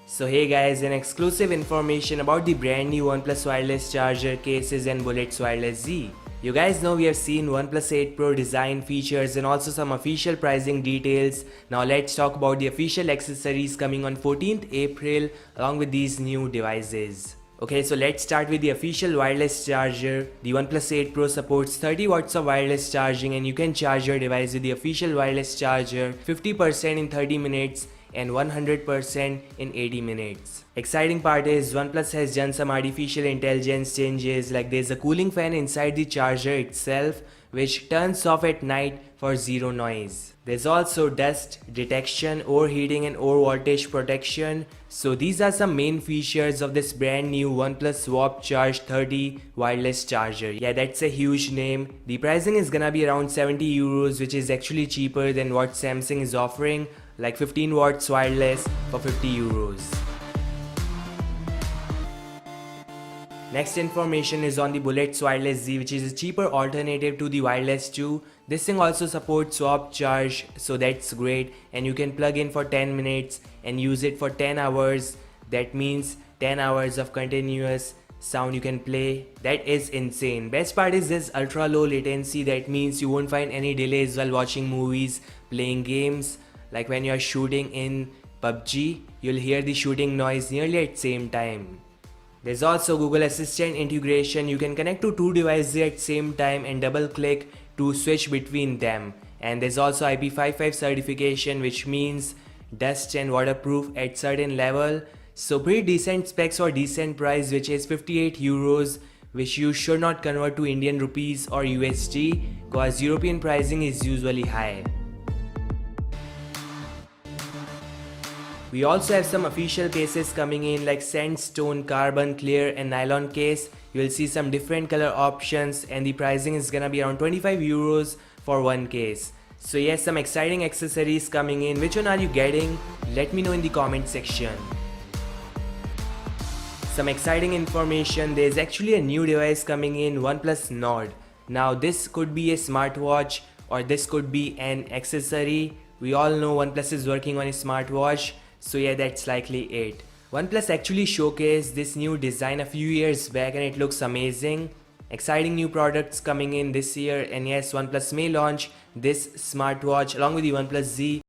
So hey guys, an exclusive information about the brand new OnePlus wireless charger cases and Bullets Wireless Z. You guys know we have seen OnePlus 8 Pro design features and also some official pricing details. Now let's talk about the official accessories coming on 14th April along with these new devices. Okay, so let's start with the official wireless charger. The OnePlus 8 Pro supports 30 watts of wireless charging and you can charge your device with the official wireless charger 50% in 30 minutes and 100% in 80 minutes. Exciting part is OnePlus has done some artificial intelligence changes, like there's a cooling fan inside the charger itself which turns off at night for zero noise. There's also dust detection, overheating and over-voltage protection. So these are some main features of this brand new OnePlus Swap Charge 30 wireless charger. Yeah, that's a huge name. The pricing is gonna be around 70 euros, which is actually cheaper than what Samsung is offering, like 15 watts wireless for 50 euros. Next information is on the Bullets Wireless Z, which is a cheaper alternative to the Wireless 2. This thing also supports swap charge, so that's great, and you can plug in for 10 minutes and use it for 10 hours. That means 10 hours of continuous sound you can play. That is insane. Best part is this ultra low latency. That means you won't find any delays while watching movies, playing games. Like when you're shooting in PUBG, you'll hear the shooting noise nearly at same time. There's also Google Assistant integration. You can connect to two devices at same time and double click to switch between them. And there's also IP55 certification, which means dust and waterproof at certain level. So pretty decent specs for decent price, which is 58 euros, which you should not convert to Indian rupees or USD because European pricing is usually high. We also have some official cases coming in like sandstone, carbon, clear and nylon case. You will see some different color options and the pricing is gonna be around 25 euros for one case. So yes, some exciting accessories coming in. Which one are you getting? Let me know in the comment section. Some exciting information, there's actually a new device coming in, OnePlus Nord. Now this could be a smartwatch or this could be an accessory. We all know OnePlus is working on a smartwatch. So yeah, that's likely it. OnePlus actually showcased this new design a few years back and it looks amazing. Exciting new products coming in this year, and yes, OnePlus may launch this smartwatch along with the OnePlus Z